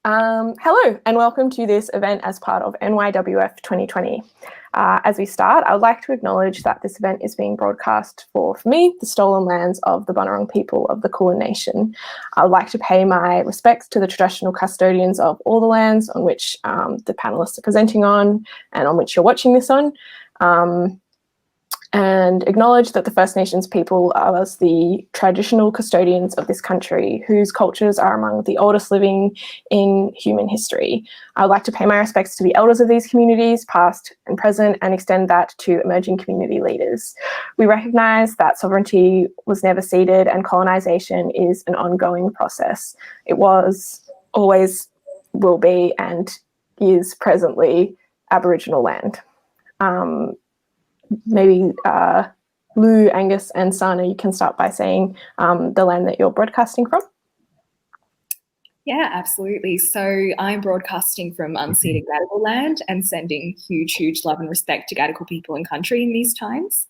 Hello and welcome to this event as part of NYWF 2020. As we start, I would like to acknowledge that this event is being broadcast for me, the stolen lands of the Bunurong people of the Kulin Nation. I would like to pay my respects to the traditional custodians of all the lands on which the panelists are presenting on and on which you're watching this on. And acknowledge that the First Nations people are the traditional custodians of this country, whose cultures are among the oldest living in human history. I would like to pay my respects to the elders of these communities, past and present, and extend that to emerging community leaders. We recognise that sovereignty was never ceded and colonisation is an ongoing process. It was, always will be, and is presently Aboriginal land. Maybe Lou, Angus and Sana, you can start by saying the land that you're broadcasting from. Yeah, absolutely. So I'm broadcasting from unceded Gadigal land and sending huge love and respect to Gadigal people and country in these times.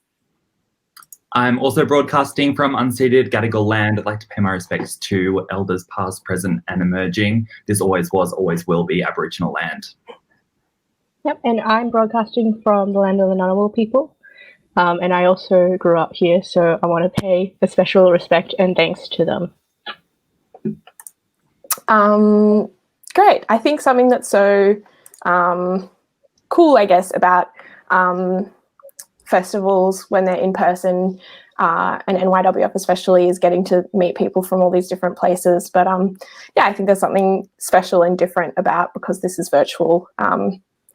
I'm also broadcasting from unceded Gadigal land. I'd like to pay my respects to elders past, present and emerging. This always was, always will be Aboriginal land. Yep, and I'm broadcasting from the land of the Ngunnawal people. And I also grew up here, so I want to pay a special respect and thanks to them. Great. I think something that's so cool, I guess, about festivals when they're in person, and NYWF especially, is getting to meet people from all these different places. But yeah, I think there's something special and different about, because this is virtual,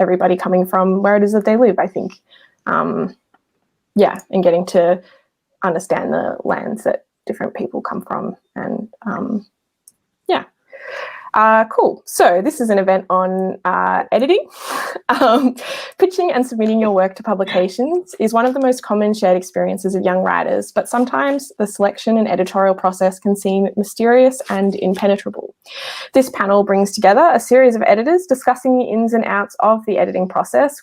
everybody coming from where it is that they live, I think. Yeah, and getting to understand the lands that different people come from. And yeah. Cool. So this is an event on editing. Pitching and submitting your work to publications is one of the most common shared experiences of young writers, but sometimes the selection and editorial process can seem mysterious and impenetrable. This panel brings together a series of editors discussing the ins and outs of the editing process,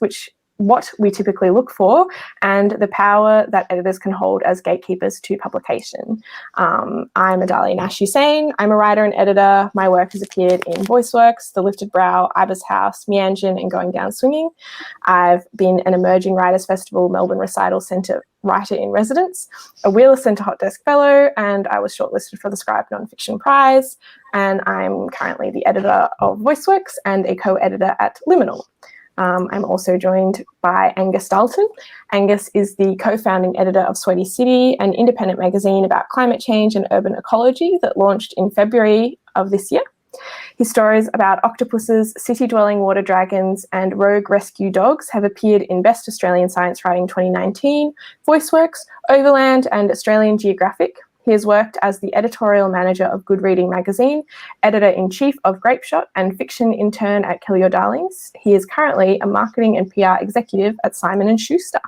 what we typically look for, and the power that editors can hold as gatekeepers to publication. I'm Adalia Nash Hussain. I'm a writer and editor. My work has appeared in VoiceWorks, The Lifted Brow, Ibis House, Meanjin, and Going Down Swinging. I've been an Emerging Writers Festival Melbourne Recital Centre Writer in Residence, a Wheeler Centre Hot Desk Fellow, and I was shortlisted for the Scribe Nonfiction Prize. And I'm currently the editor of VoiceWorks and a co-editor at Liminal. I'm also joined by Angus Dalton. Angus is the co-founding editor of Sweaty City, an independent magazine about climate change and urban ecology that launched in February of this year. His stories about octopuses, city-dwelling water dragons, and rogue rescue dogs have appeared in Best Australian Science Writing 2019, VoiceWorks, Overland, and Australian Geographic. He has worked as the editorial manager of Good Reading magazine, editor-in-chief of Grapeshot, and fiction intern at Kill Your Darlings. He is currently a marketing and PR executive at Simon & Schuster.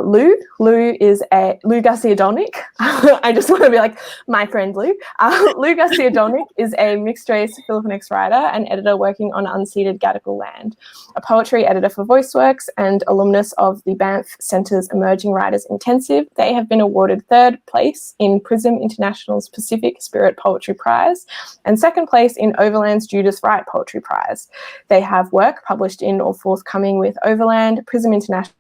Lou Garcia Donnick. I just want to be like my friend Lou. Lou Garcia Donnick is a mixed-race Filipinx writer and editor working on unceded Gadigal land, a poetry editor for VoiceWorks and alumnus of the Banff Centre's Emerging Writers Intensive. They have been awarded third place in Prism International's Pacific Spirit Poetry Prize and second place in Overland's Judas Wright Poetry Prize. They have work published in or forthcoming with Overland, Prism International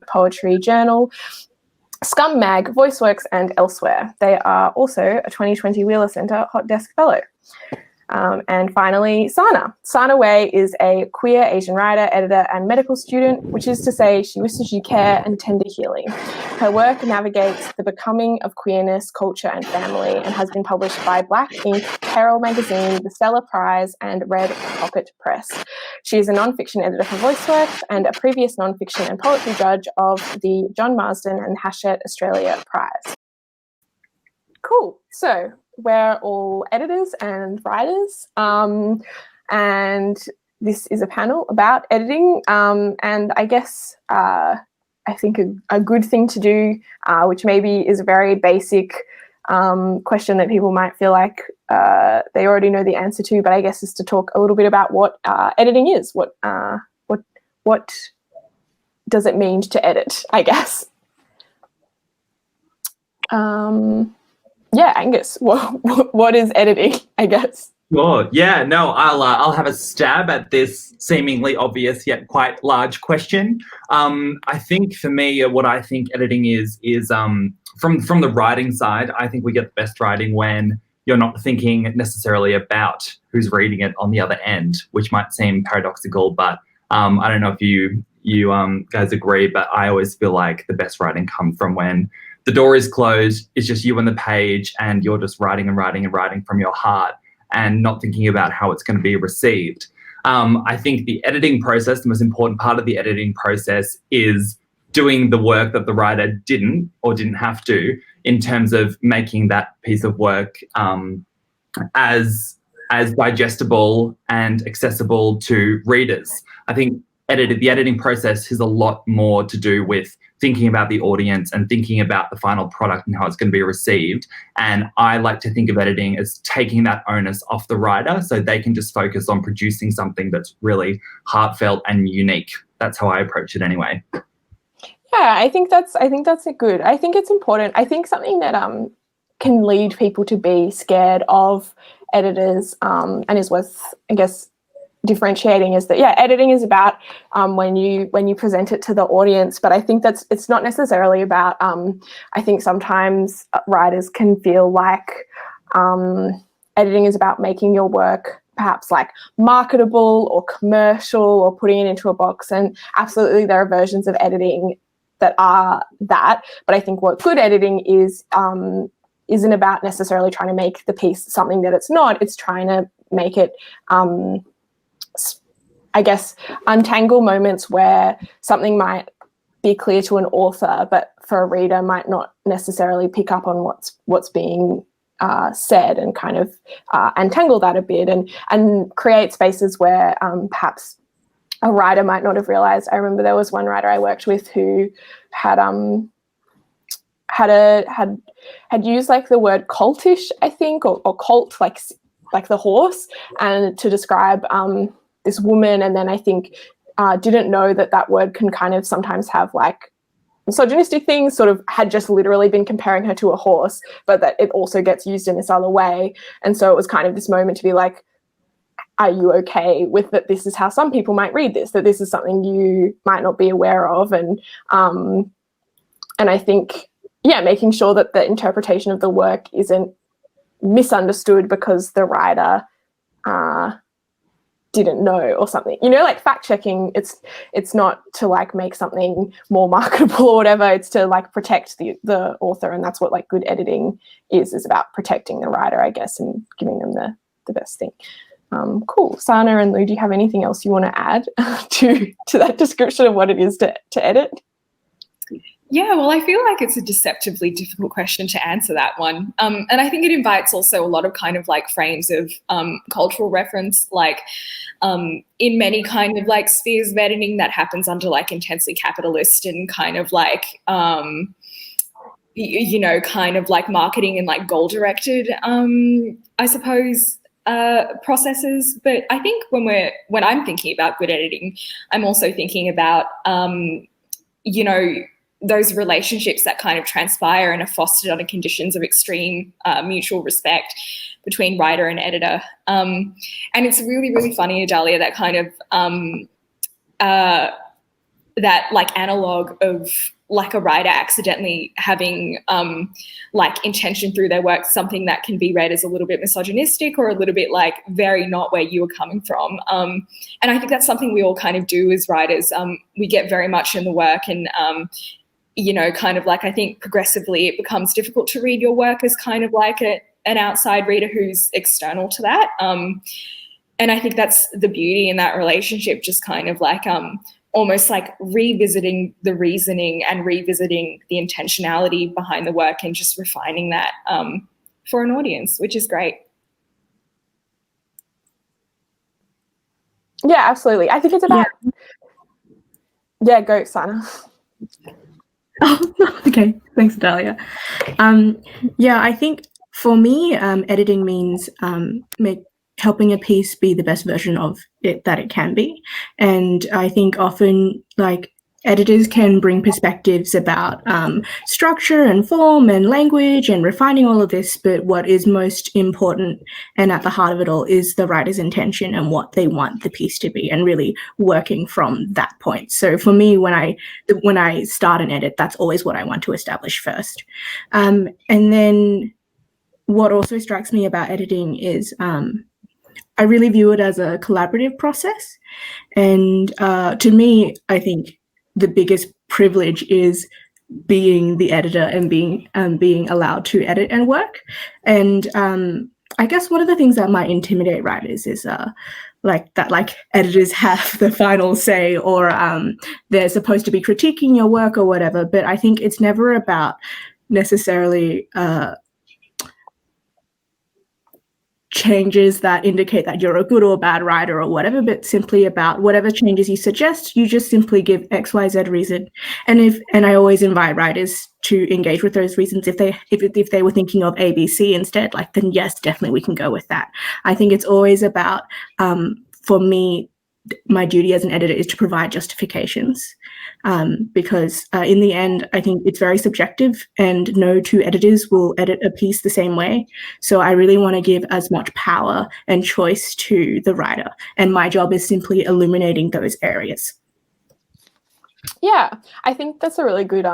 Poetry Journal, Scum Mag, VoiceWorks, and elsewhere. They are also a 2020 Wheeler Centre Hot Desk Fellow. And finally, Sana. Sana Wei is a queer Asian writer, editor, and medical student, which is to say she wishes you care and tender healing. Her work navigates the becoming of queerness, culture, and family, and has been published by Black Ink, Peril Magazine, the Stella Prize, and Red Pocket Press. She is a non-fiction editor for VoiceWorks and a previous non-fiction and poetry judge of the John Marsden and Hachette Australia Prize. Cool. So we're all editors and writers, and this is a panel about editing. And I guess I think a good thing to do, which maybe is a very basic question that people might feel like they already know the answer to, but I guess is to talk a little bit about what editing is. What does it mean to edit, I guess? Yeah, Angus, what is editing, I guess? Sure. Yeah. No. I'll have a stab at this seemingly obvious yet quite large question. I think for me, what I think editing is from the writing side. I think we get the best writing when you're not thinking necessarily about who's reading it on the other end, which might seem paradoxical, but I don't know if you guys agree, but I always feel like the best writing comes from when the door is closed, it's just you and the page, and you're just writing and writing and writing from your heart and not thinking about how it's going to be received. I think the editing process, the most important part of the editing process, is doing the work that the writer didn't have to, in terms of making that piece of work as digestible and accessible to readers. I think the editing process has a lot more to do with thinking about the audience and thinking about the final product and how it's going to be received. And I like to think of editing as taking that onus off the writer so they can just focus on producing something that's really heartfelt and unique. That's how I approach it anyway. Yeah, I think that's a good. I think it's important. I think something that can lead people to be scared of editors and is worth, I guess, differentiating is that, yeah, editing is about when you present it to the audience, but I think it's not necessarily about, I think sometimes writers can feel like editing is about making your work perhaps like marketable or commercial or putting it into a box, and absolutely there are versions of editing that are that, but I think what good editing is isn't about necessarily trying to make the piece something that it's not. It's trying to make it I guess, untangle moments where something might be clear to an author, but for a reader might not necessarily pick up on what's being said, and kind of untangle that a bit and create spaces where perhaps a writer might not have realized. I remember there was one writer I worked with who had used like the word cultish, I think, or cult, like the horse, and to describe this woman, and then I think didn't know that word can kind of sometimes have like misogynistic things, sort of had just literally been comparing her to a horse, but that it also gets used in this other way. And so it was kind of this moment to be like, are you okay with that? This is how some people might read this, that this is something you might not be aware of. And I think, yeah, making sure that the interpretation of the work isn't misunderstood because the writer didn't know or something, like fact checking. It's not to like make something more marketable or whatever. It's to like protect the author, and that's what like good editing is about protecting the writer, I guess, and giving them the best thing. Cool. Sana and Lou, do you have anything else you want to add to that description of what it is to edit? Yeah, well, I feel like it's a deceptively difficult question to answer, that one. And I think it invites also a lot of kind of like frames of cultural reference, like in many kind of like spheres of editing that happens under like intensely capitalist and kind of like, kind of like marketing and like goal-directed, I suppose, processes. But I think when I'm thinking about good editing, I'm also thinking about, those relationships that kind of transpire and are fostered under conditions of extreme mutual respect between writer and editor. And it's really, really funny, Adalia, that kind of that like analog of like a writer accidentally having like intention through their work, something that can be read as a little bit misogynistic or a little bit like very not where you were coming from. And I think that's something we all kind of do as writers. We get very much in the work, and kind of like, I think progressively it becomes difficult to read your work as kind of like an outside reader who's external to that. And I think that's the beauty in that relationship, just kind of like almost like revisiting the reasoning and revisiting the intentionality behind the work and just refining that for an audience, which is great. Yeah, absolutely. I think it's about... Yeah, go, Sana. Oh, okay. Thanks, Adalia. I think for me, editing means helping a piece be the best version of it that it can be. And I think often, like, editors can bring perspectives about structure and form and language and refining all of this, but what is most important and at the heart of it all is the writer's intention and what they want the piece to be, and really working from that point. So for me, when I start an edit, that's always what I want to establish first. And then what also strikes me about editing is I really view it as a collaborative process. And to me, I think the biggest privilege is being the editor and being allowed to edit and work. And I guess one of the things that might intimidate writers is like editors have the final say, or they're supposed to be critiquing your work or whatever. But I think it's never about necessarily changes that indicate that you're a good or bad writer or whatever, but simply about whatever changes you suggest, you just simply give XYZ reason. And I always invite writers to engage with those reasons. If they were thinking of ABC instead, then yes, definitely we can go with that. I think it's always about, for me, my duty as an editor is to provide justifications, because in the end, I think it's very subjective and no two editors will edit a piece the same way. So I really want to give as much power and choice to the writer. And my job is simply illuminating those areas. Yeah, I think that's a really good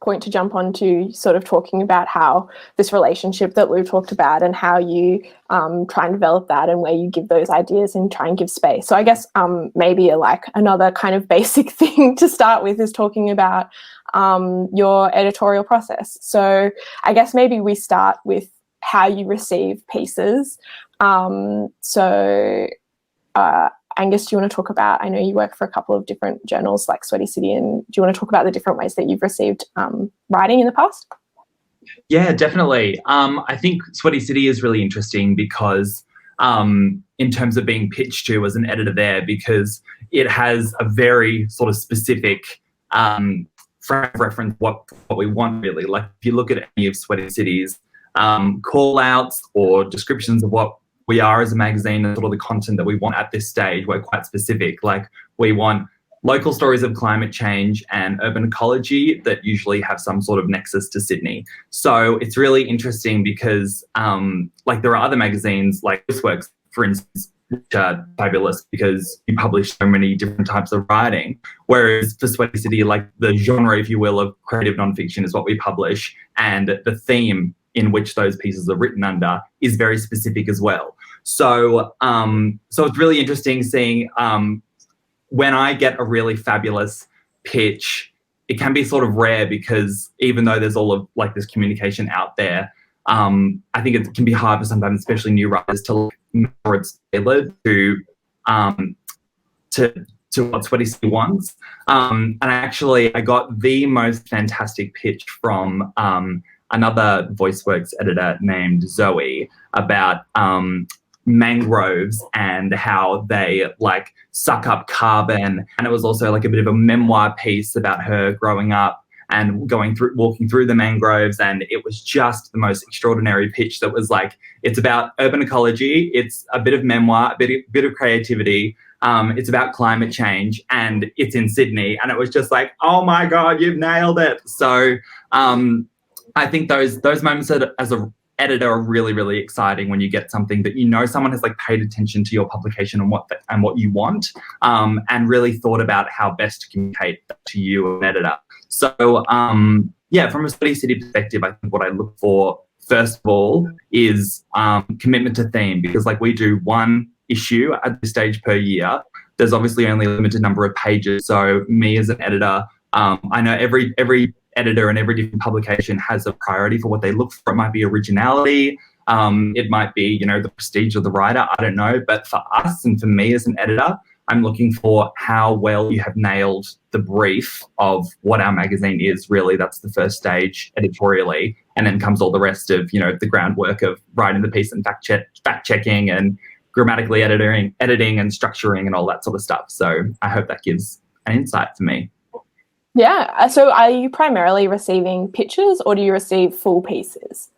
point to jump on to, sort of talking about how this relationship that we've talked about and how you try and develop that, and where you give those ideas and try and give space. So I guess maybe another kind of basic thing to start with is talking about your editorial process. So I guess maybe we start with how you receive pieces. Angus, do you want to talk about, I know you work for a couple of different journals like Sweaty City, and do you want to talk about the different ways that you've received writing in the past? Yeah, definitely. I think Sweaty City is really interesting because in terms of being pitched to as an editor there, because it has a very sort of specific frame of reference what we want really. Like if you look at any of Sweaty City's call outs or descriptions of what we are as a magazine and sort of the content that we want at this stage, we're quite specific. Like we want local stories of climate change and urban ecology that usually have some sort of nexus to Sydney. So it's really interesting because there are other magazines like This Works, for instance, which are fabulous because you publish so many different types of writing. Whereas for Sweaty City, the genre, if you will, of creative nonfiction is what we publish, and the theme in which those pieces are written under is very specific as well. So it's really interesting seeing when I get a really fabulous pitch, it can be sort of rare because even though there's all of this communication out there, I think it can be hard for sometimes, especially new writers, to make sure it's tailored to what Sweaty City wants. And I got the most fantastic pitch from another VoiceWorks editor named Zoe about mangroves and how they suck up carbon. And it was also a bit of a memoir piece about her growing up and walking through the mangroves. And it was just the most extraordinary pitch that was it's about urban ecology, it's a bit of memoir, a bit of creativity, it's about climate change, and it's in Sydney. And it was just oh my God, you've nailed it. So I think those moments as an editor are really, really exciting when you get something that someone has paid attention to your publication and what you want, and really thought about how best to communicate that to you, an editor. So from a Sweaty City perspective, I think what I look for first of all is commitment to theme, because we do one issue at this stage per year. There's obviously only a limited number of pages. So me as an editor, I know every editor and every different publication has a priority for what they look for. It might be originality, it might be the prestige of the writer, I don't know. But for us and for me as an editor, I'm looking for how well you have nailed the brief of what our magazine is. Really, that's the first stage editorially, and then comes all the rest of the groundwork of writing the piece and fact checking and grammatically editing and structuring and all that sort of stuff. So I hope that gives an insight for me. Yeah. So are you primarily receiving pitches, or do you receive full pieces?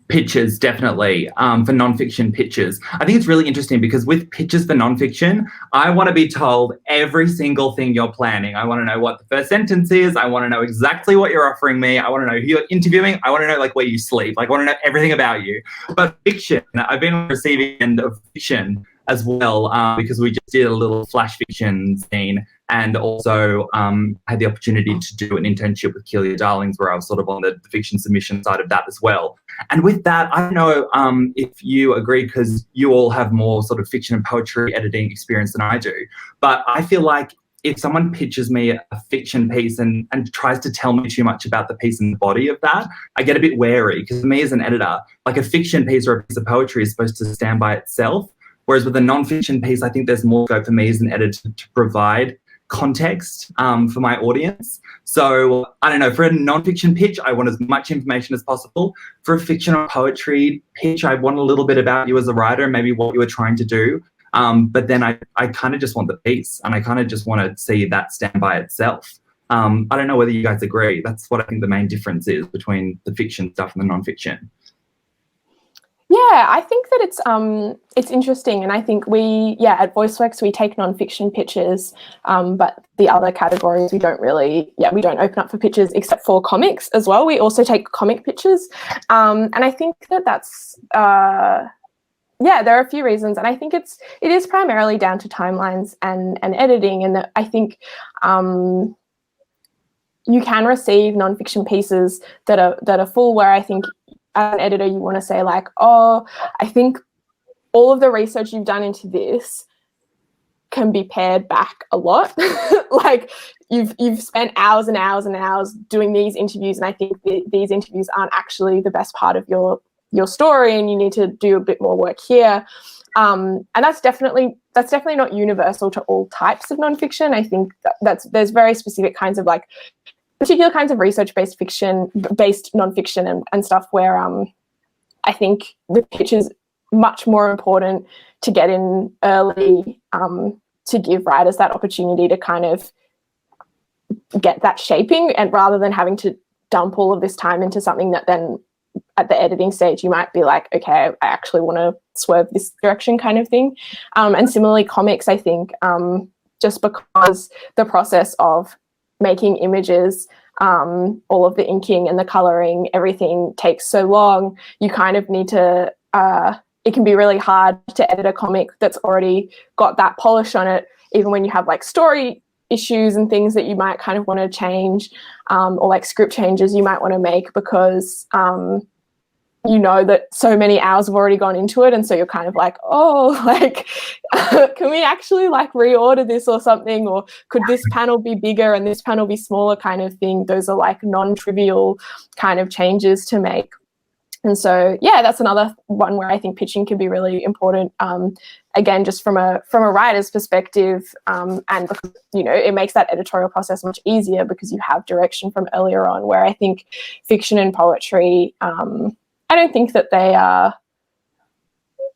pitches, definitely, for nonfiction pitches. I think it's really interesting because with pitches for nonfiction, I want to be told every single thing you're planning. I want to know what the first sentence is. I want to know exactly what you're offering me. I want to know who you're interviewing. I want to know like where you sleep. Like, I want to know everything about you. But fiction, I've been on the receiving end of fiction as well, because we just did a little flash fiction scene, and also had the opportunity to do an internship with Keelia Darlings where I was sort of on the fiction submission side of that as well. And with that, I don't know if you agree, because you all have more sort of fiction and poetry editing experience than I do, but I feel like if someone pitches me a fiction piece and tries to tell me too much about the piece and the body of that, I get a bit wary, because for me as an editor, like a fiction piece or a piece of poetry is supposed to stand by itself. Whereas with a nonfiction piece, I think there's more scope for me as an editor to provide context for my audience. So I don't know, for a nonfiction pitch, I want as much information as possible. For a fiction or poetry pitch, I want a little bit about you as a writer and maybe what you were trying to do. But then I kind of just want the piece, and I kind of just want to see that stand by itself. I don't know whether you guys agree. That's what I think the main difference is between the fiction stuff and the nonfiction. Yeah, I think that it's interesting, and I think at VoiceWorks we take nonfiction pitches, but the other categories we don't open up for pitches except for comics as well. We also take comic pitches, and I think that's there are a few reasons, and I think it is primarily down to timelines and editing, and that I think you can receive nonfiction pieces that are full, where I think as an editor, you want to say like, oh, I think all of the research you've done into this can be pared back a lot. Like you've spent hours and hours and hours doing these interviews, and I think these interviews aren't actually the best part of your story, and you need to do a bit more work here. And that's definitely not universal to all types of nonfiction. I think there's very specific kinds of like particular kinds of research-based fiction-based nonfiction and stuff where I think the pitch is much more important to get in early, to give writers that opportunity to kind of get that shaping, and rather than having to dump all of this time into something that then at the editing stage you might be like, okay, I actually want to swerve this direction kind of thing. And similarly, comics, I think, just because the process of making images, all of the inking and the coloring, everything takes so long, you kind of need to, it can be really hard to edit a comic that's already got that polish on it, even when you have like story issues and things that you might kind of want to change, or like script changes you might want to make, because you know that so many hours have already gone into it, and so you're kind of like, oh, like can we actually like reorder this or something, or could this panel be bigger and this panel be smaller kind of thing. Those are like non-trivial kind of changes to make. And so that's another one where I think pitching can be really important, again, just from a writer's perspective, and because, it makes that editorial process much easier because you have direction from earlier on, where I think fiction and poetry, I don't think that they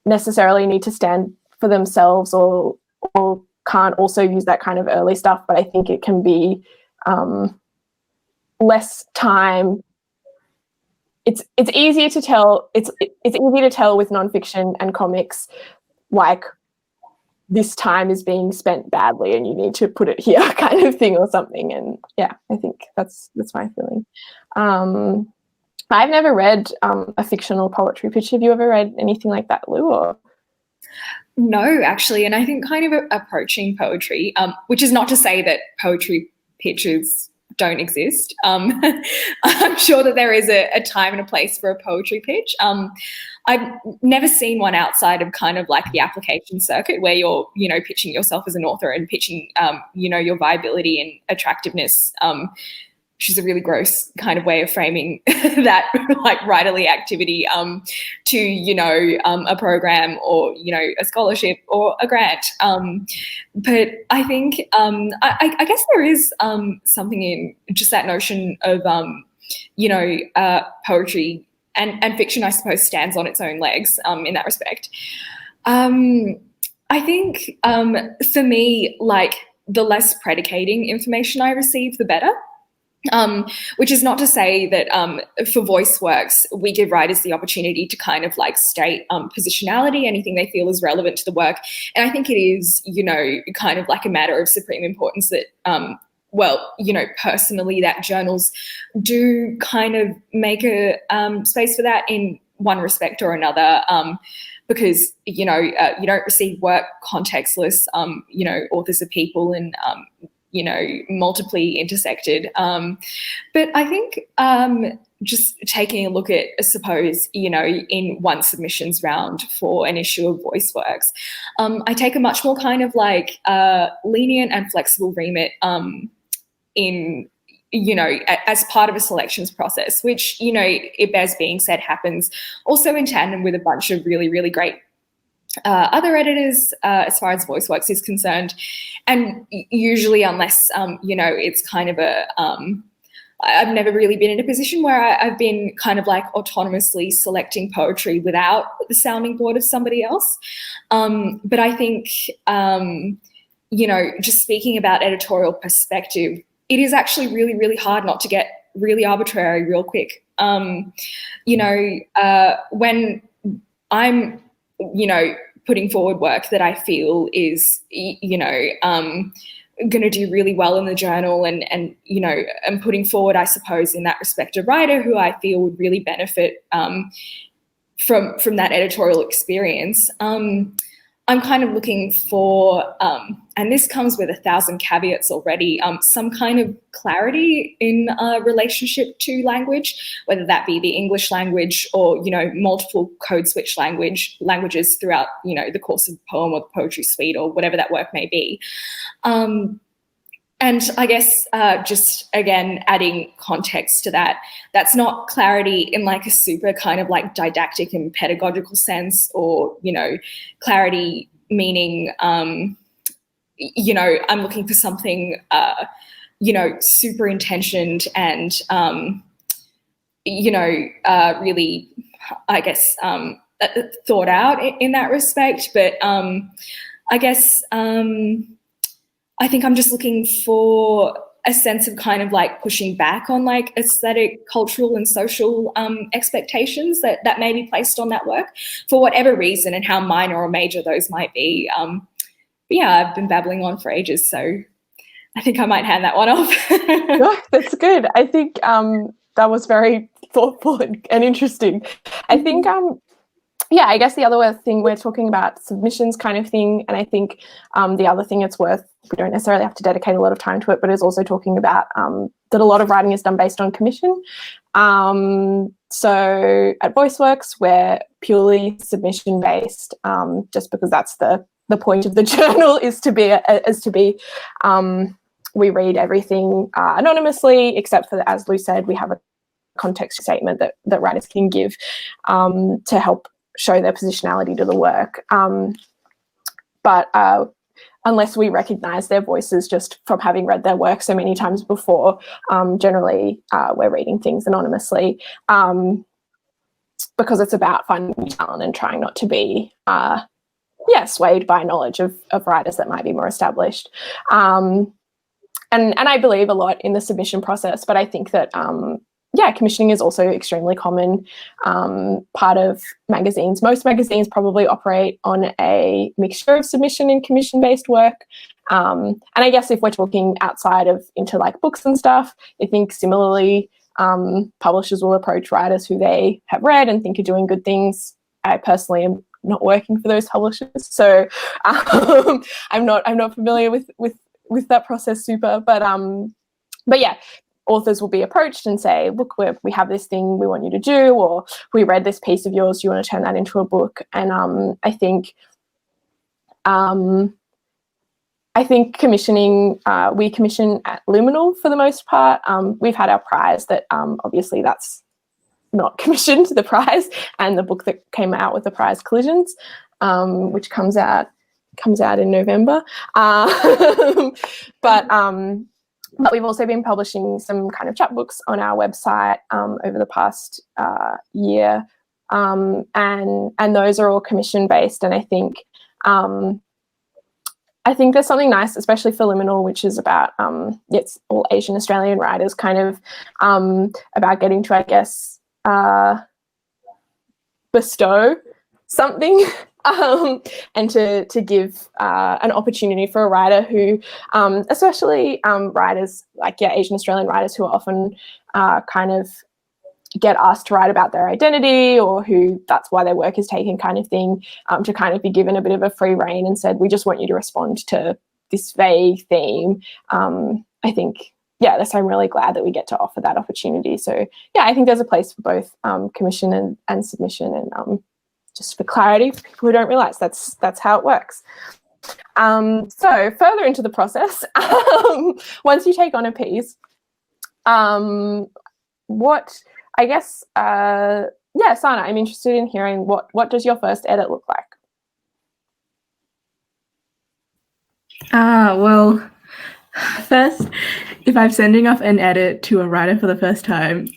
necessarily need to stand for themselves or can't also use that kind of early stuff, but I think it can be less time. It's easier to tell. It's easy to tell with nonfiction and comics, like this time is being spent badly and you need to put it here, kind of thing, or something. And I think that's my feeling. I've never read a fictional poetry pitch. Have you ever read anything like that, Lou? Or? No, actually, and I think kind of approaching poetry, which is not to say that poetry pitches don't exist. I'm sure that there is a time and a place for a poetry pitch. I've never seen one outside of kind of like the application circuit where you're, pitching yourself as an author and pitching, your viability and attractiveness, which is a really gross kind of way of framing that like writerly activity to, a program or, a scholarship or a grant. But I think, I guess there is something in just that notion of, poetry and fiction, I suppose, stands on its own legs in that respect. I think for me, like the less predicating information I receive, the better. Which is not to say that for voice works, we give writers the opportunity to kind of like state positionality, anything they feel is relevant to the work. And I think it is, you know, kind of like a matter of supreme importance that, well, you know, personally, that journals do kind of make a space for that in one respect or another. Because, you know, you don't receive work contextless, you know, authors are people and, you know, multiply intersected. But I think just taking a look at, I suppose, you know, in one submissions round for an issue of VoiceWorks, I take a much more kind of like lenient and flexible remit in, you know, as part of a selections process, which, you know, it bears being said happens also in tandem with a bunch of really, really great other editors as far as VoiceWorks is concerned. And usually, unless, you know, it's kind of a, I've never really been in a position where I've been kind of like autonomously selecting poetry without the sounding board of somebody else. But I think, you know, just speaking about editorial perspective, it is actually really, really hard not to get really arbitrary real quick. You know, when I'm, you know, putting forward work that I feel is, you know, going to do really well in the journal and, you know, I'm putting forward, I suppose, in that respect, a writer who I feel would really benefit from that editorial experience. I'm kind of looking for, and this comes with 1,000 caveats already, some kind of clarity in relationship to language, whether that be the English language or, you know, multiple code switch languages throughout, you know, the course of the poem or the poetry suite or whatever that work may be. And I guess just, again, adding context to that, that's not clarity in like a super kind of like didactic and pedagogical sense, or, you know, clarity meaning, you know, I'm looking for something, you know, super intentioned and, you know, really, I guess, thought out in that respect. But I guess, I think I'm just looking for a sense of kind of like pushing back on like aesthetic, cultural and social expectations that may be placed on that work for whatever reason, and how minor or major those might be. But yeah, I've been babbling on for ages, so I think I might hand that one off. No, that's good. I think that was very thoughtful and interesting. I think yeah, I guess the other thing, we're talking about submissions kind of thing, and I think the other thing it's worth, we don't necessarily have to dedicate a lot of time to it, but is also talking about that a lot of writing is done based on commission. So at VoiceWorks, we're purely submission based, just because that's the point of the journal is to be we read everything anonymously, except for, as Lou said, we have a context statement that writers can give to help show their positionality to the work. But unless we recognise their voices just from having read their work so many times before, generally we're reading things anonymously, because it's about finding talent and trying not to be swayed by knowledge of writers that might be more established. And I believe a lot in the submission process, but I think that commissioning is also extremely common part of magazines. Most magazines probably operate on a mixture of submission and commission-based work. And I guess if we're talking outside of into like books and stuff, I think similarly publishers will approach writers who they have read and think are doing good things. I personally am not working for those publishers, so I'm not familiar with that process super. But yeah, authors will be approached and say, look, we have this thing we want you to do, or we read this piece of yours, do you want to turn that into a book? And I think commissioning, we commission at Luminal for the most part. We've had our prize that obviously that's not commissioned, the prize, and the book that came out with the prize, Collisions, which comes out in November. But we've also been publishing some kind of chapbooks on our website over the past year, and those are all commission based. And I think I think there's something nice, especially for Liminal, which is about it's all Asian Australian writers, kind of about getting to, I guess, bestow something and to give an opportunity for a writer who, especially writers like Asian Australian writers who are often kind of get asked to write about their identity, or who that's why their work is taken, kind of thing, to kind of be given a bit of a free rein and said, we just want you to respond to this vague theme. I think, so I'm really glad that we get to offer that opportunity. So I think there's a place for both commission and submission, and just for clarity for people who don't realize that's how it works. So further into the process, once you take on a piece, what, I guess, Sana, I'm interested in hearing what does your first edit look like? Well, first, if I'm sending off an edit to a writer for the first time,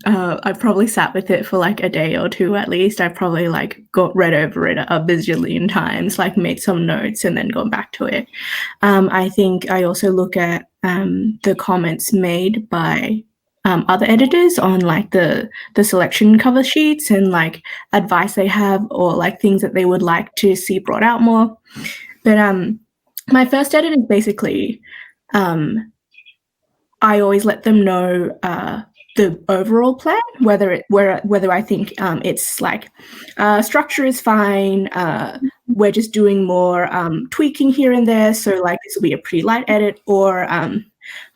I've probably sat with it for like a day or two at least. I've probably like read over it a bazillion times, like made some notes and then gone back to it. I think I also look at the comments made by other editors on like the selection cover sheets and like advice they have, or like things that they would like to see brought out more. But my first edit is basically I always let them know the overall plan, whether I think it's like structure is fine, we're just doing more tweaking here and there, so like this will be a pretty light edit, or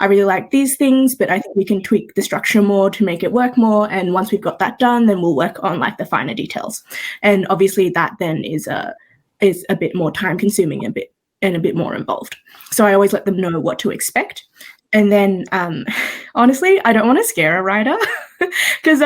I really like these things, but I think we can tweak the structure more to make it work more, and once we've got that done, then we'll work on like the finer details. And obviously that then is a bit more time consuming, a bit more involved. So I always let them know what to expect. And then, honestly, I don't want to scare a writer, because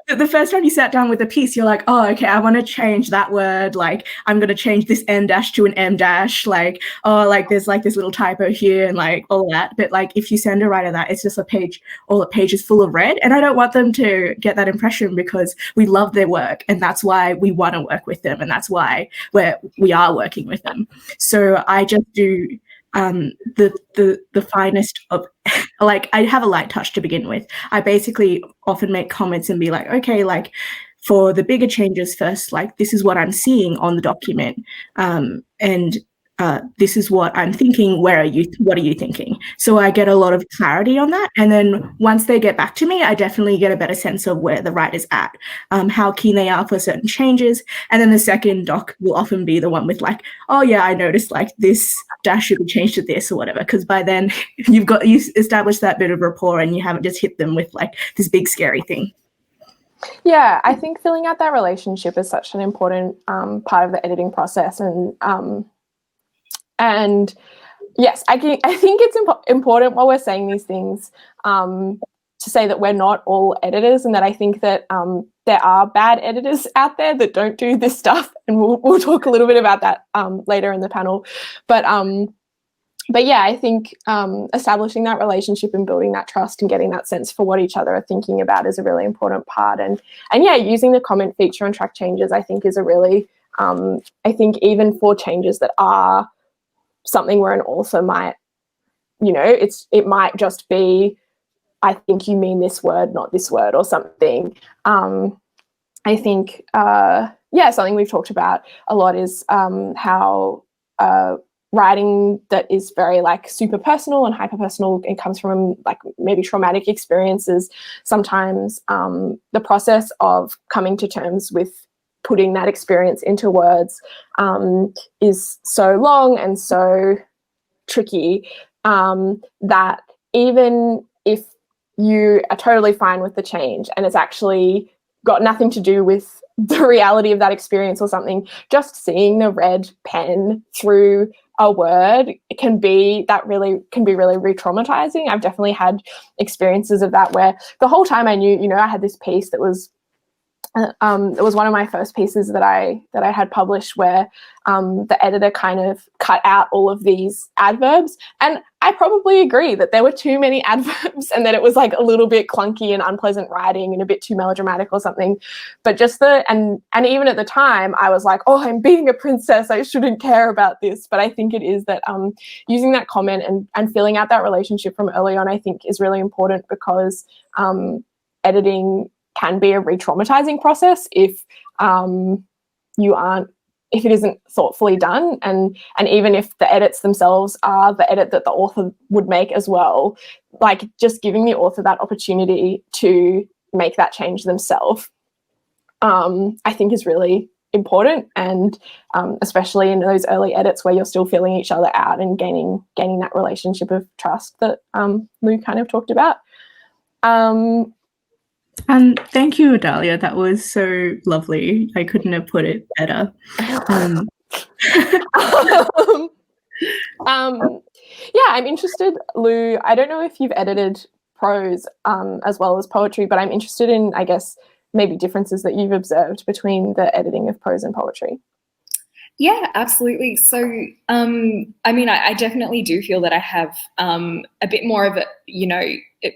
the first time you sat down with a piece, you're like, oh, okay, I want to change that word. Like, I'm going to change this N dash to an M dash. Like, oh, like there's like this little typo here and like all that. But like, if you send a writer that, it's just a page, all the page is full of red. And I don't want them to get that impression, because we love their work. And that's why we want to work with them. And that's why we are working with them. So I just do the finest of, like, I have a light touch to begin with. I basically often make comments and be like, okay, like for the bigger changes first, like this is what I'm seeing on the document, and this is what I'm thinking. What are you thinking? So I get a lot of clarity on that. And then once they get back to me, I definitely get a better sense of where the writer's at, how keen they are for certain changes. And then the second doc will often be the one with like, oh yeah, I noticed like this dash should be changed to this or whatever. Because by then you established that bit of rapport and you haven't just hit them with like this big scary thing. Yeah, I think filling out that relationship is such an important part of the editing process. And yes, I think it's important while we're saying these things to say that we're not all editors, and that I think that there are bad editors out there that don't do this stuff, and we'll talk a little bit about that later in the panel. But yeah, I think establishing that relationship and building that trust and getting that sense for what each other are thinking about is a really important part. And yeah, using the comment feature on track changes, I think, is a really I think even for changes that are something where an author might, it might just be, I think you mean this word, not this word, or something. I think, something we've talked about a lot is how writing that is very like super personal and hyper personal and comes from like maybe traumatic experiences. Sometimes the process of coming to terms with putting that experience into words is so long and so tricky that even if you are totally fine with the change and it's actually got nothing to do with the reality of that experience or something, just seeing the red pen through a word can be really re-traumatizing. I've definitely had experiences of that where the whole time I knew, I had this piece that was it was one of my first pieces that I had published, where the editor kind of cut out all of these adverbs. And I probably agree that there were too many adverbs and that it was like a little bit clunky and unpleasant writing and a bit too melodramatic or something. But just and even at the time I was like, oh, I'm being a princess, I shouldn't care about this. But I think it is that using that comment and filling out that relationship from early on, I think is really important, because editing can be a re-traumatizing process if if it isn't thoughtfully done, and even if the edits themselves are the edit that the author would make as well, like just giving the author that opportunity to make that change themselves, I think is really important, and especially in those early edits where you're still feeling each other out and gaining that relationship of trust that Lou kind of talked about. And thank you, Adalia. That was so lovely. I couldn't have put it better. Yeah, I'm interested, Lou. I don't know if you've edited prose as well as poetry, but I'm interested in, I guess, maybe differences that you've observed between the editing of prose and poetry. Yeah, absolutely. So, I mean, I definitely do feel that I have a bit more of a,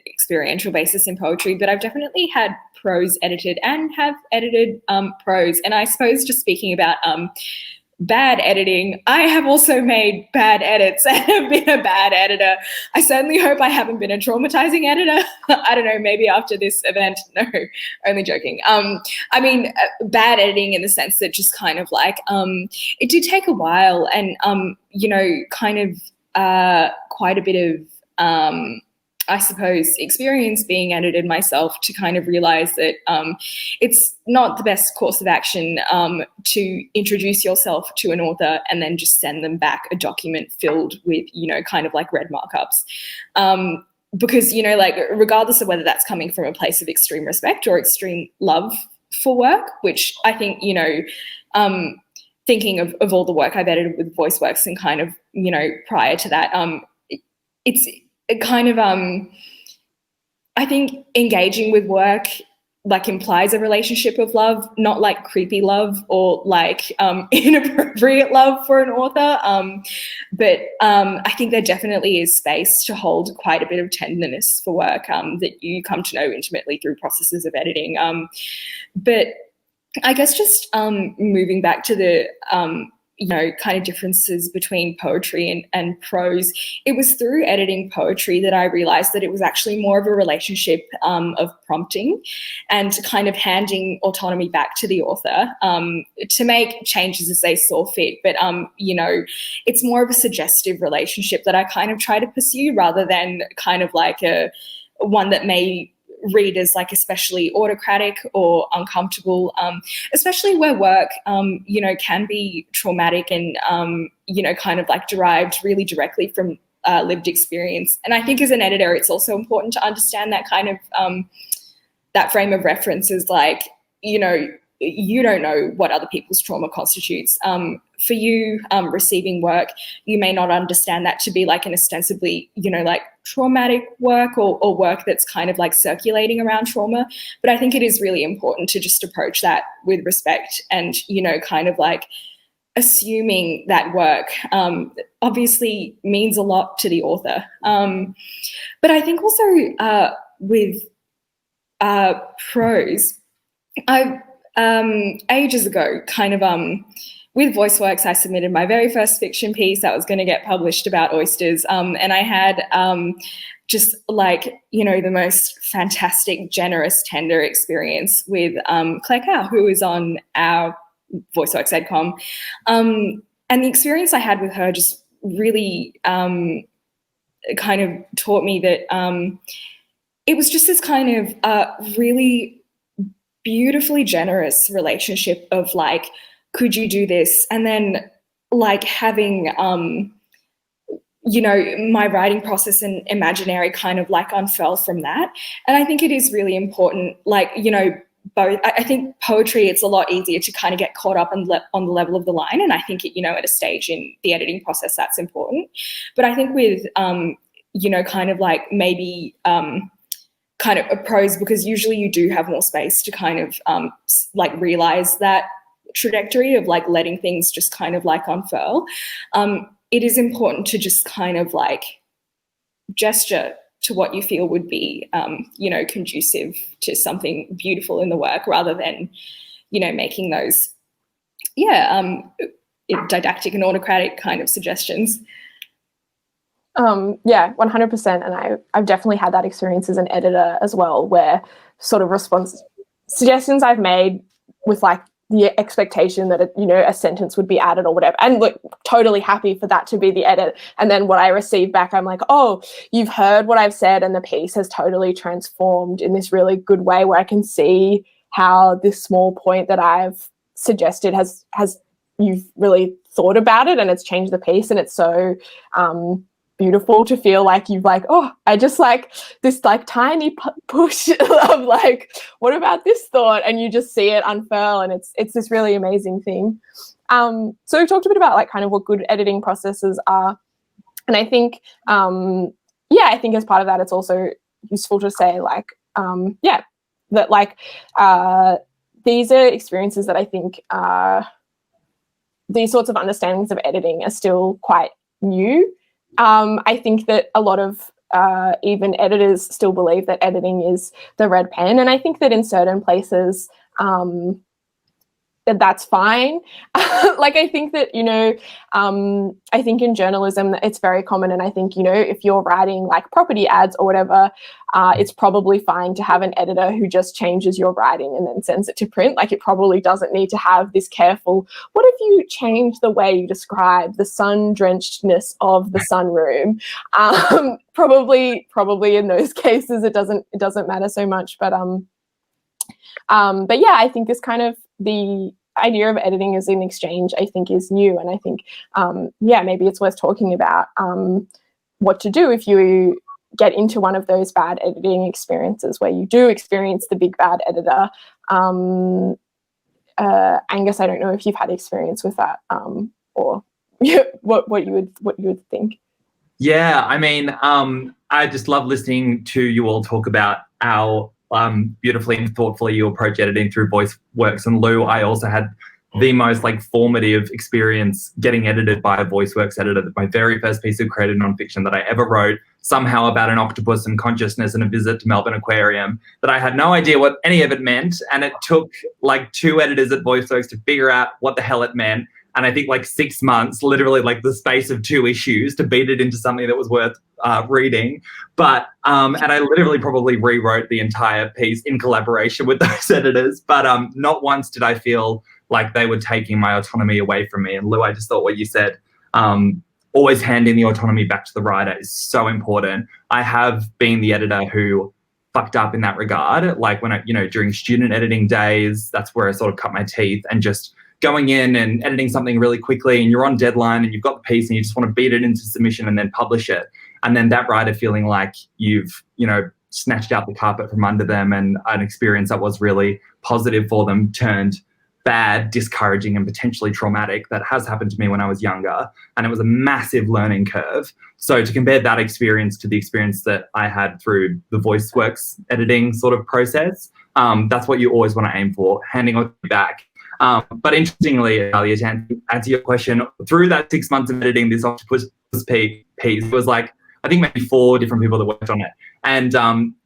experiential basis in poetry, but I've definitely had prose edited and have edited prose. And I suppose just speaking about bad editing, I have also made bad edits and have been a bad editor. I certainly hope I haven't been a traumatizing editor. I don't know, maybe after this event. No, only joking. I mean, bad editing in the sense that just kind of like, it did take a while and, kind of quite a bit of, I suppose, experience being edited myself to kind of realize that it's not the best course of action to introduce yourself to an author and then just send them back a document filled with, kind of like red markups. Because, like, regardless of whether that's coming from a place of extreme respect or extreme love for work, which I think, thinking of all the work I've edited with VoiceWorks and kind of, prior to that, it's kind of, I think engaging with work like implies a relationship of love, not like creepy love or like inappropriate love for an author. But I think there definitely is space to hold quite a bit of tenderness for work that you come to know intimately through processes of editing. But I guess just moving back to the kind of differences between poetry and prose, it was through editing poetry that I realized that it was actually more of a relationship of prompting and kind of handing autonomy back to the author to make changes as they saw fit. But, it's more of a suggestive relationship that I kind of try to pursue rather than kind of like one that may read as like especially autocratic or uncomfortable, especially where work, can be traumatic and, kind of like derived really directly from lived experience. And I think as an editor, it's also important to understand that kind of, that frame of reference is like, you don't know what other people's trauma constitutes. For you, receiving work, you may not understand that to be like an ostensibly, like traumatic work or work that's kind of like circulating around trauma. But I think it is really important to just approach that with respect and, kind of like assuming that work obviously means a lot to the author. But I think also with prose, I ages ago, kind of with VoiceWorks, I submitted my very first fiction piece that was going to get published about oysters, and I had just like, the most fantastic, generous, tender experience with Claire Cow, who is on our VoiceWorks EdCom, and the experience I had with her just really kind of taught me that it was just this kind of really beautifully generous relationship of like, could you do this? And then like having, my writing process and imaginary kind of like unfurl from that. And I think it is really important, like, both. I think poetry, it's a lot easier to kind of get caught up on the level of the line. And I think, at a stage in the editing process, that's important. But I think with, kind of like maybe, kind of a prose, because usually you do have more space to kind of like realize that trajectory of like letting things just kind of like unfurl. it is important to just kind of like gesture to what you feel would be, conducive to something beautiful in the work, rather than, making those, didactic and autocratic kind of suggestions. Yeah, 100%. And I've definitely had that experience as an editor as well, where sort of suggestions I've made with like the expectation that a sentence would be added or whatever, and look, totally happy for that to be the edit. And then what I receive back, I'm like, oh, you've heard what I've said, and the piece has totally transformed in this really good way, where I can see how this small point that I've suggested has you've really thought about it, and it's changed the piece. And it's so beautiful to feel like you've like, oh, I just like this like tiny push of like, what about this thought? And you just see it unfurl, and it's this really amazing thing. So we've talked a bit about like kind of what good editing processes are. And I think, I think as part of that, it's also useful to say like, that like these are experiences that I think these sorts of understandings of editing are still quite new. I think that a lot of even editors still believe that editing is the red pen. And I think that in certain places that's fine. Like, I think that, I think in journalism it's very common. And I think, if you're writing like property ads or whatever, it's probably fine to have an editor who just changes your writing and then sends it to print. Like, it probably doesn't need to have this careful, what if you change the way you describe the sun-drenchedness of the sunroom? Probably in those cases it doesn't matter so much. But yeah, I think this kind of the idea of editing as an exchange, I think, is new. And I think, maybe it's worth talking about what to do if you get into one of those bad editing experiences where you do experience the big bad editor. Angus, I don't know if you've had experience with that, or what you would think. Yeah, I mean, I just love listening to you all talk about how beautifully and thoughtfully you approach editing through VoiceWorks. And Lou, I also had the most like formative experience getting edited by a VoiceWorks editor. My very first piece of creative nonfiction that I ever wrote, somehow about an octopus and consciousness and a visit to Melbourne Aquarium, that I had no idea what any of it meant. And it took like 2 editors at VoiceWorks to figure out what the hell it meant. And I think like 6 months, literally like the space of 2 issues, to beat it into something that was worth reading. But, and I literally probably rewrote the entire piece in collaboration with those editors. But not once did I feel like they were taking my autonomy away from me. And Lou, I just thought what you said, always handing the autonomy back to the writer is so important. I have been the editor who fucked up in that regard. Like when during student editing days, that's where I sort of cut my teeth, and just going in and editing something really quickly, and you're on deadline and you've got the piece and you just want to beat it into submission and then publish it. And then that writer feeling like you've, snatched out the carpet from under them, and an experience that was really positive for them turned bad, discouraging, and potentially traumatic. That has happened to me when I was younger, and it was a massive learning curve. So to compare that experience to the experience that I had through the VoiceWorks editing sort of process, that's what you always want to aim for, handing it back. But interestingly, Alia, to answer your question, through that 6 months of editing this octopus piece, was like, I think maybe 4 different people that worked on it. And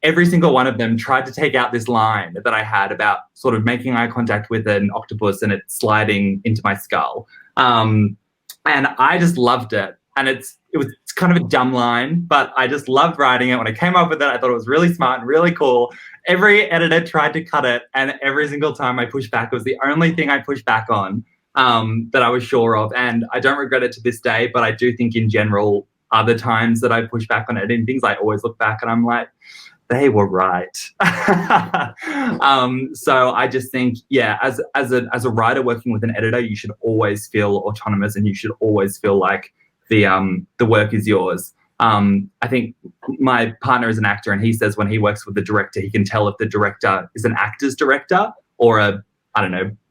every single one of them tried to take out this line that I had about sort of making eye contact with an octopus and it sliding into my skull. And I just loved it. And it's kind of a dumb line, but I just loved writing it. When I came up with it, I thought it was really smart and really cool. Every editor tried to cut it, and every single time I pushed back, it was the only thing I pushed back on that I was sure of. And I don't regret it to this day, but I do think in general, other times that I push back on editing things, I always look back and I'm like, they were right. So I just think, as a writer working with an editor, you should always feel autonomous, and you should always feel like the work is yours. I think my partner is an actor, and he says when he works with the director, he can tell if the director is an actor's director or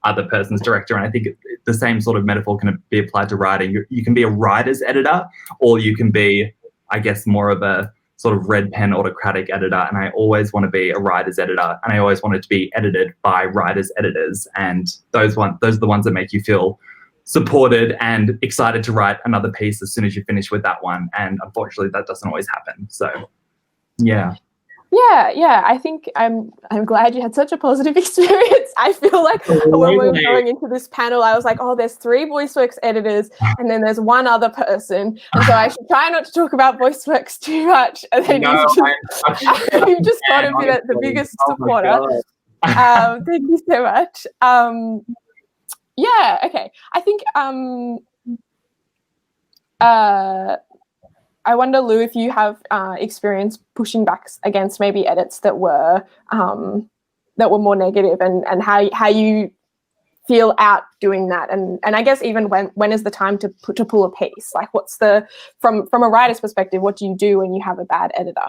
other person's director. And I think the same sort of metaphor can be applied to writing. You can be a writer's editor, or you can be, I guess, more of a sort of red pen autocratic editor. And I always want to be a writer's editor, and I always want it to be edited by writers' editors. And those are the ones that make you feel supported and excited to write another piece as soon as you finish with that one. And unfortunately, that doesn't always happen. So, yeah. Yeah. I think I'm glad you had such a positive experience. I feel like when we were going into this panel, I was like, oh, there's 3 VoiceWorks editors and then there's one other person. And so I should try not to talk about VoiceWorks too much. And then you've just got to be the biggest supporter. Thank you so much. Yeah, okay. I think I wonder, Lou, if you have experience pushing back against maybe edits that were more negative, and how you feel out doing that, and I guess even when is the time to pull a piece? Like, what's from a writer's perspective, what do you do when you have a bad editor?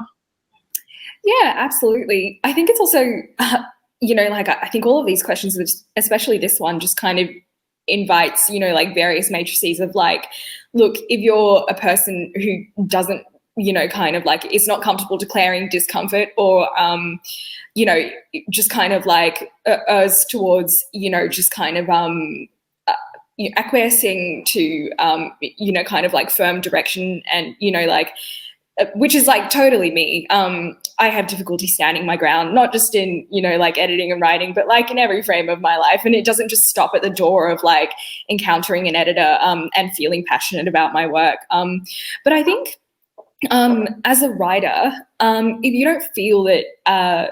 Yeah, absolutely. I think it's also like I think all of these questions, especially this one, just kind of invites, like various matrices of like, look, if you're a person who doesn't, kind of like is not comfortable declaring discomfort or, just kind of like errs towards, just kind of acquiescing to, kind of like firm direction and, like, which is like totally me. I have difficulty standing my ground, not just in, like editing and writing, but like in every frame of my life. And it doesn't just stop at the door of like encountering an editor and feeling passionate about my work. But I think as a writer, if you don't feel that,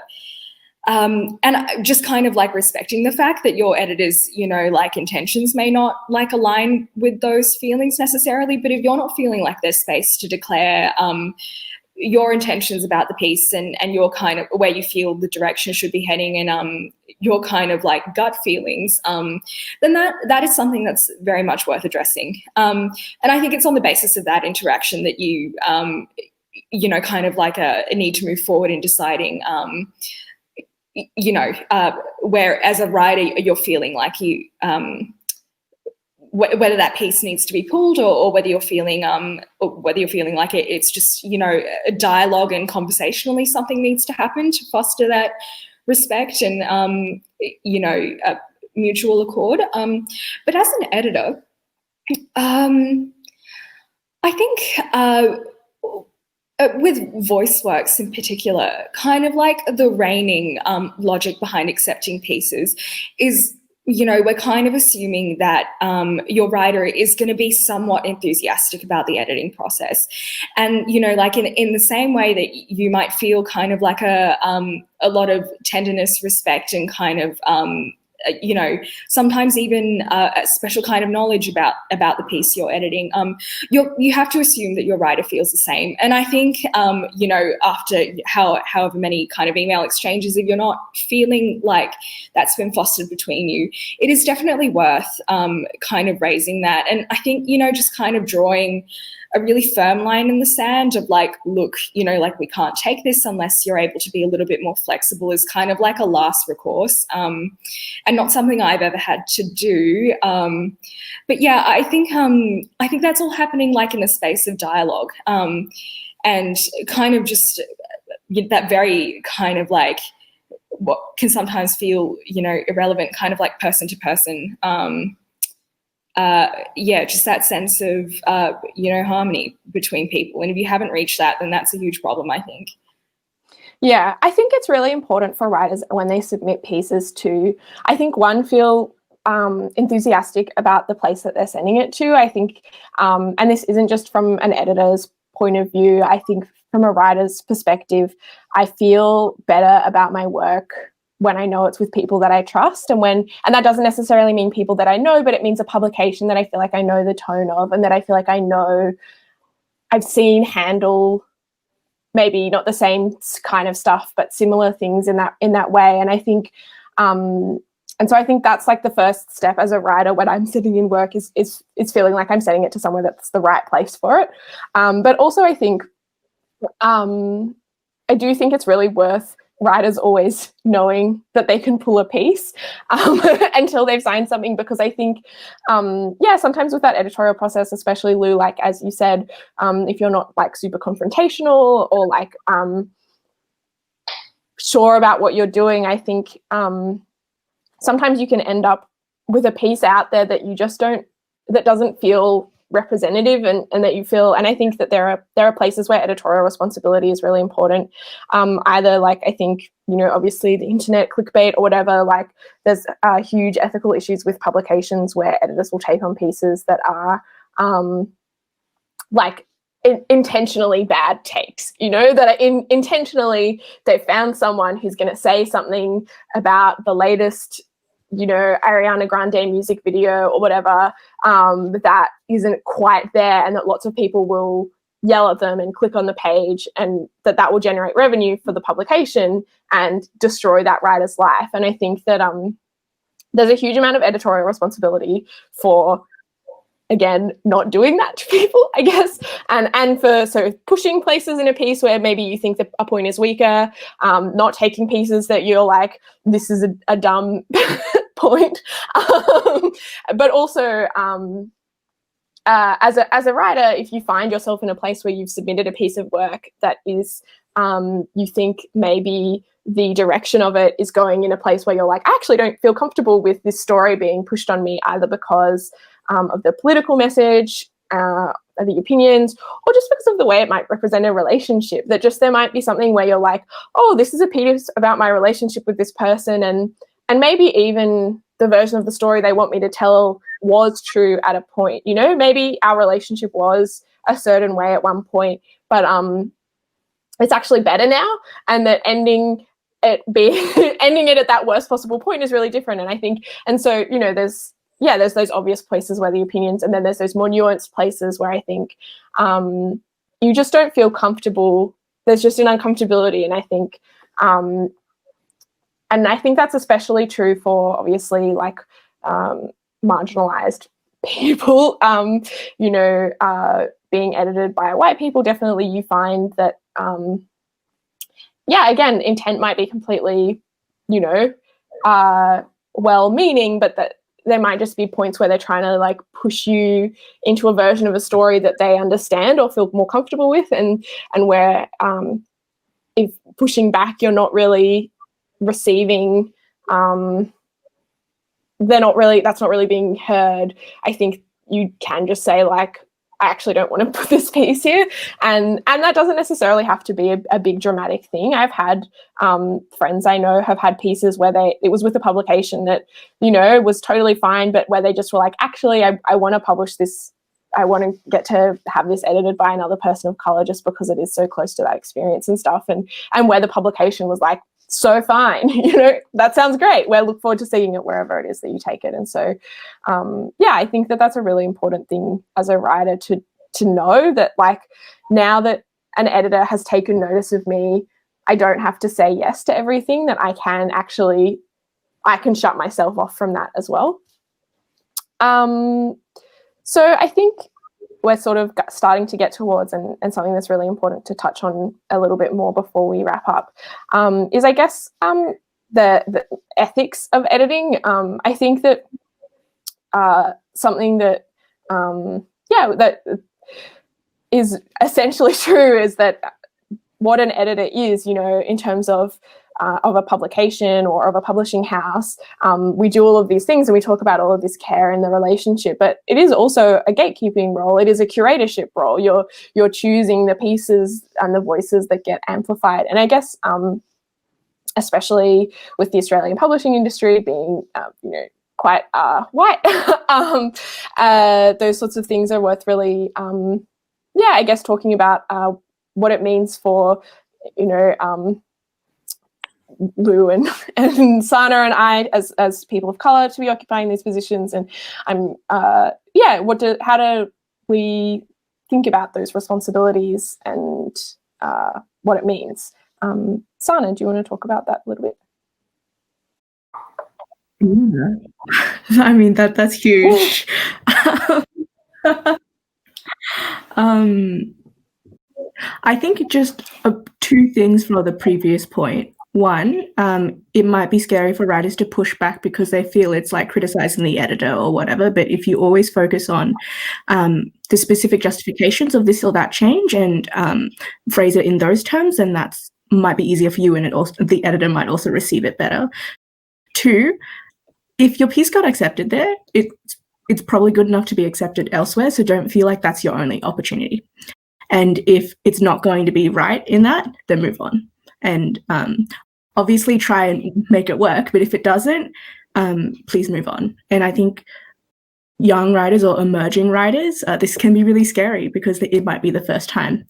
and just kind of like respecting the fact that your editor's, like intentions may not like align with those feelings necessarily, but if you're not feeling like there's space to declare your intentions about the piece and your kind of where you feel the direction should be heading and your kind of like gut feelings, then that is something that's very much worth addressing. And I think it's on the basis of that interaction that you, kind of like a need to move forward in deciding, where as a writer you're feeling like you, whether that piece needs to be pulled or whether you're feeling like it's just, a dialogue and conversationally something needs to happen to foster that respect and, mutual accord. But as an editor, I think, with VoiceWorks in particular, kind of like the reigning logic behind accepting pieces is, we're kind of assuming that your writer is going to be somewhat enthusiastic about the editing process. And, like in the same way that you might feel kind of like a lot of tenderness, respect, and kind of, sometimes even a special kind of knowledge about the piece you're editing, you have to assume that your writer feels the same. And I think, after however many kind of email exchanges, if you're not feeling like that's been fostered between you, it is definitely worth kind of raising that. And I think, just kind of drawing a really firm line in the sand of like, look, like we can't take this unless you're able to be a little bit more flexible is kind of like a last recourse, and not something I've ever had to do. But yeah, I think that's all happening like in the space of dialogue, and kind of just that very kind of like what can sometimes feel, irrelevant kind of like person to person. Just that sense of, harmony between people. And if you haven't reached that, then that's a huge problem, I think. Yeah, I think it's really important for writers when they submit pieces to, I think, one, feel enthusiastic about the place that they're sending it to. I think, and this isn't just from an editor's point of view, I think from a writer's perspective, I feel better about my work when I know it's with people that I trust, and that doesn't necessarily mean people that I know, but it means a publication that I feel like I know the tone of, and that I feel like I know I've seen handle maybe not the same kind of stuff, but similar things in that way. And I think, and so I think that's like the first step as a writer when I'm sitting in work is feeling like I'm sending it to somewhere that's the right place for it. But also I think, I do think it's really worth writers always knowing that they can pull a piece until they've signed something, because I think, sometimes with that editorial process, especially Lou, like as you said, if you're not like super confrontational or like sure about what you're doing, I think sometimes you can end up with a piece out there that you just don't that doesn't feel representative, and that you feel, and I think that there are places where editorial responsibility is really important. Either like, I think, obviously the internet, clickbait or whatever, like there's huge ethical issues with publications where editors will take on pieces that are like intentionally bad takes, that are intentionally, they found someone who's going to say something about the latest Ariana Grande music video or whatever, that isn't quite there, and that lots of people will yell at them and click on the page, and that will generate revenue for the publication and destroy that writer's life. And I think that there's a huge amount of editorial responsibility for, again, not doing that to people, I guess, and for pushing places in a piece where maybe you think that a point is weaker, not taking pieces that you're like, this is a dumb point, but also as a writer, if you find yourself in a place where you've submitted a piece of work that is you think maybe the direction of it is going in a place where you're like, I actually don't feel comfortable with this story being pushed on me, either because of the political message, the opinions, or just because of the way it might represent a relationship, that just there might be something where you're like, oh, this is a piece about my relationship with this person, and maybe even the version of the story they want me to tell was true at a point. Maybe our relationship was a certain way at one point, but it's actually better now, and that ending it at that worst possible point is really different. And I think, and so, there's those obvious places where the opinions, and then there's those more nuanced places where I think you just don't feel comfortable. There's just an uncomfortability, and I think that's especially true for, obviously, like marginalized people. Being edited by white people, definitely you find that again, intent might be completely well-meaning, but that there might just be points where they're trying to like push you into a version of a story that they understand or feel more comfortable with, and where if pushing back, you're not really receiving, that's not really being heard. I think you can just say, like, I actually don't want to put this piece here, and that doesn't necessarily have to be a big dramatic thing. I've had friends I know have had pieces where it was with a publication that was totally fine, but where they just were like, actually, I want to publish this, I want to get to have this edited by another person of color just because it is so close to that experience and stuff, and where the publication was like, so fine, that sounds great, we'll look forward to seeing it wherever it is that you take it. And so I think that that's a really important thing as a writer to know, that like, now that an editor has taken notice of me, I don't have to say yes to everything, that I can shut myself off from that as well. So I think we're sort of starting to get towards, and something that's really important to touch on a little bit more before we wrap up, is, I guess, the ethics of editing. I think that something that that is essentially true is that what an editor is, in terms of a publication or of a publishing house, we do all of these things and we talk about all of this care in the relationship, but it is also a gatekeeping role. It is a curatorship role. You're choosing the pieces and the voices that get amplified. And I guess, especially with the Australian publishing industry being, quite white, those sorts of things are worth really, I guess, talking about what it means for, Lou and Sana and I as people of color to be occupying these positions, and how do we think about those responsibilities and what it means? Sana, do you want to talk about that a little bit? Yeah. I mean, that's huge. I think just two things for the previous point. One, it might be scary for writers to push back because they feel it's like criticizing the editor or whatever. But if you always focus on the specific justifications of this or that change and phrase it in those terms, then that's might be easier for you, and the editor might also receive it better. Two, if your piece got accepted there, it's it's probably good enough to be accepted elsewhere, so don't feel like that's your only opportunity. And if it's not going to be right in that, then move on. And obviously try and make it work, but if it doesn't, please move on. And I think young writers or emerging writers, this can be really scary because it might be the first time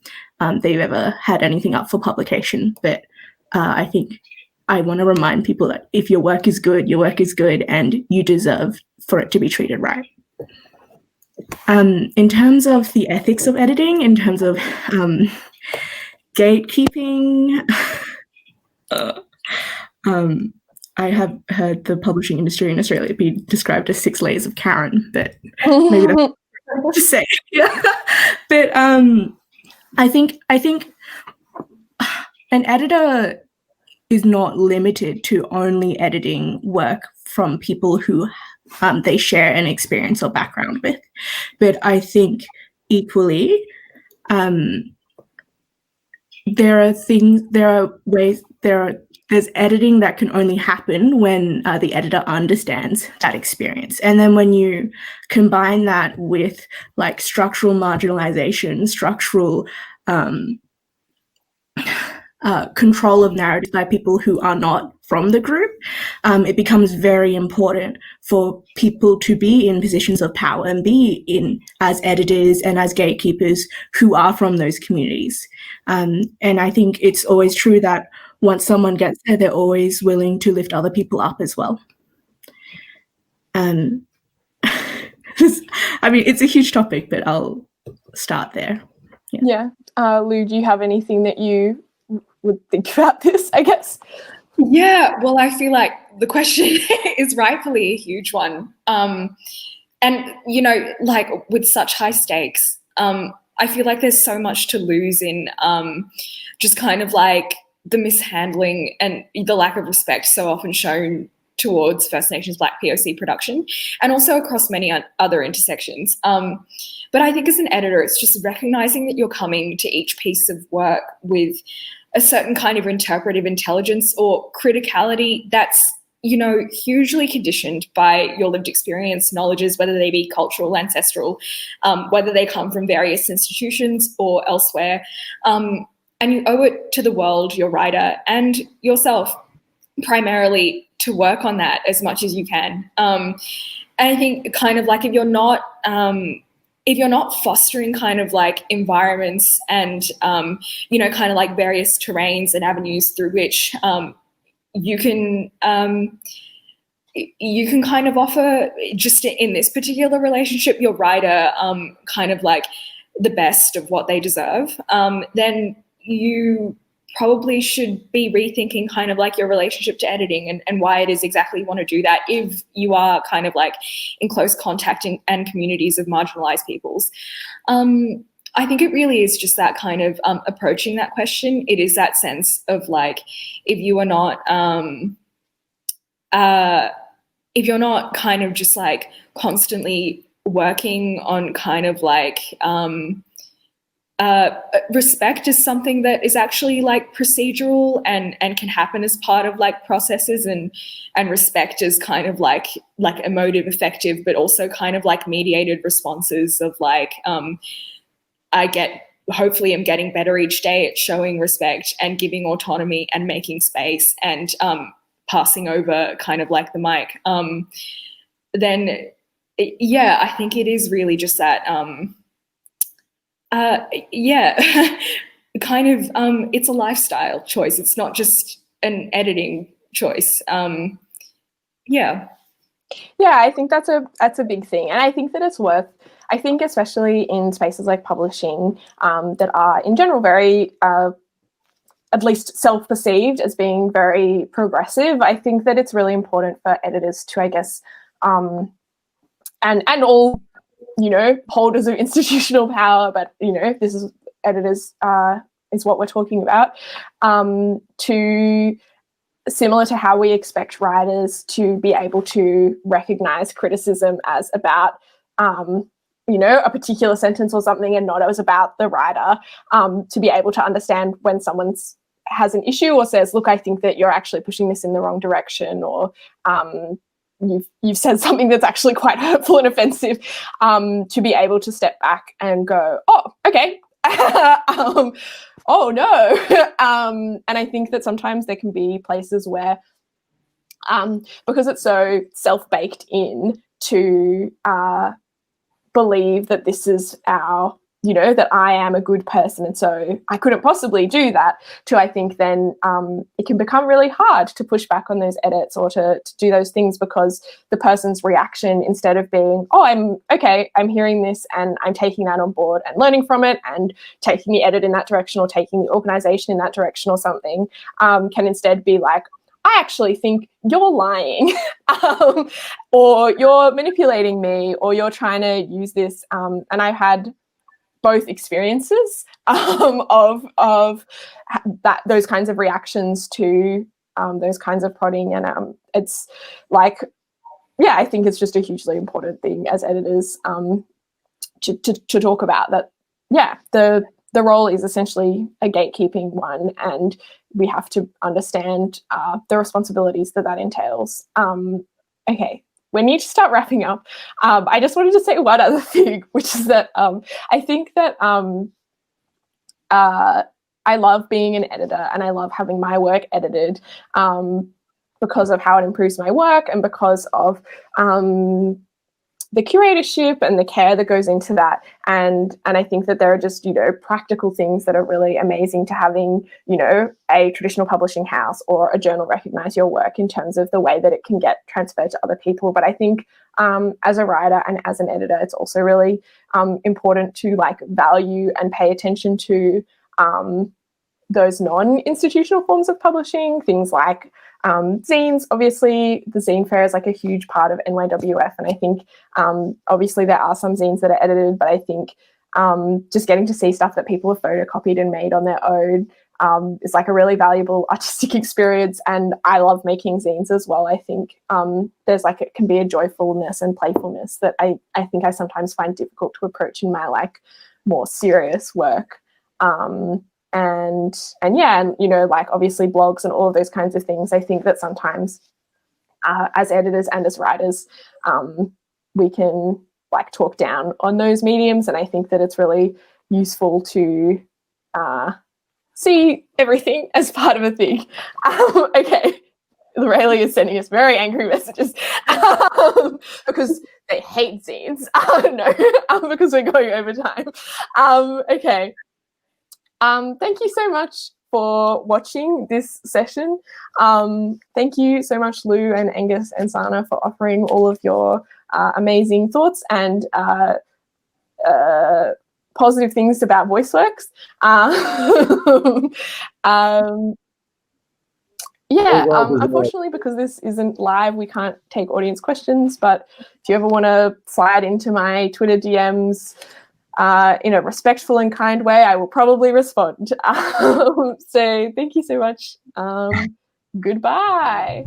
they've ever had anything up for publication. But I think I want to remind people that if your work is good, and you deserve for it to be treated right. In terms of the ethics of editing, in terms of gatekeeping, I have heard the publishing industry in Australia be described as 6 layers of Karen, but maybe that's what to say. Yeah. But I think an editor is not limited to only editing work from people who they share an experience or background with. But I think equally, there's editing that can only happen when the editor understands that experience. And then when you combine that with like structural marginalization, structural control of narrative by people who are not from the group, it becomes very important for people to be in positions of power and be in as editors and as gatekeepers who are from those communities. And I think it's always true that once someone gets there, they're always willing to lift other people up as well. I mean, it's a huge topic, but I'll start there. Yeah. Lou, do you have anything that you would think about this, I guess? Yeah, well, I feel like the question is rightfully a huge one. And, you know, like with such high stakes, I feel like there's so much to lose in just kind of like the mishandling and the lack of respect so often shown towards First Nations Black POC production, and also across many other intersections. But I think as an editor, it's just recognizing that you're coming to each piece of work with a certain kind of interpretive intelligence or criticality that's, you know, hugely conditioned by your lived experience, knowledges, whether they be cultural, ancestral, whether they come from various institutions or elsewhere. And you owe it to the world, your writer, and yourself primarily to work on that as much as you can. And I think kind of like if you're not fostering kind of like environments and, you know, kind of like various terrains and avenues through which you can kind of offer, just in this particular relationship, your writer kind of like the best of what they deserve, then you probably should be rethinking kind of like your relationship to editing and why it is exactly you want to do that if you are kind of like in close contact and communities of marginalized peoples. I think it really is just that kind of approaching that question. It is that sense of like, if you're not kind of just like constantly working on kind of like respect is something that is actually like procedural and can happen as part of like processes, and respect is kind of like emotive, effective, but also kind of like mediated responses of like, hopefully I'm getting better each day at showing respect and giving autonomy and making space and passing over kind of like the mic. Then yeah, I think it is really just that, kind of, it's a lifestyle choice. It's not just an editing choice. Yeah, I think that's a big thing. And I think that it's worth, I think especially in spaces like publishing that are in general very, at least self-perceived as being very progressive, I think that it's really important for editors to, I guess, and all, you know, holders of institutional power, but, you know, this is editors is what we're talking about, to, similar to how we expect writers to be able to recognize criticism as about, you know, a particular sentence or something and not as about the writer, to be able to understand when someone has an issue or says, look, I think that you're actually pushing this in the wrong direction, or, you've said something that's actually quite hurtful and offensive, to be able to step back and go, oh, okay. Oh no. And I think that sometimes there can be places where, because it's so self-baked in to believe that this is our, that I am a good person, and so I couldn't possibly do that, to I think then it can become really hard to push back on those edits or to do those things, because the person's reaction, instead of being, oh, I'm hearing this and I'm taking that on board and learning from it and taking the edit in that direction or taking the organization in that direction or something, can instead be like, I actually think you're lying, or you're manipulating me, or you're trying to use this. And I've had both experiences of that, those kinds of reactions to those kinds of prodding, and it's like, yeah, I think it's just a hugely important thing as editors to talk about that. Yeah, the role is essentially a gatekeeping one, and we have to understand the responsibilities that entails. Okay. We need to start wrapping up. I just wanted to say one other thing, which is that I think that I love being an editor, and I love having my work edited because of how it improves my work, and because of the curatorship and the care that goes into that. And I think that there are just, practical things that are really amazing to having, a traditional publishing house or a journal recognize your work in terms of the way that it can get transferred to other people. But I think as a writer and as an editor, it's also really important to value and pay attention to those non-institutional forms of publishing, things like zines. Obviously, the zine fair is a huge part of NYWF, and I think obviously there are some zines that are edited, but I think just getting to see stuff that people have photocopied and made on their own is a really valuable artistic experience. And I love making zines as well. I think there's it can be a joyfulness and playfulness that I think I sometimes find difficult to approach in my more serious work. And yeah, and obviously blogs and all of those kinds of things. I think that sometimes as editors and as writers, we can talk down on those mediums, and I think that it's really useful to see everything as part of a thing. Okay, Rayleigh is sending us very angry messages because they hate zines. No, because we're going over time. Okay. Thank you so much for watching this session. Thank you so much, Lou and Angus and Sana, for offering all of your amazing thoughts and positive things about VoiceWorks. Yeah, unfortunately, because this isn't live, we can't take audience questions, but if you ever want to slide into my Twitter DMs in a respectful and kind way, I will probably respond. So thank you so much. Goodbye.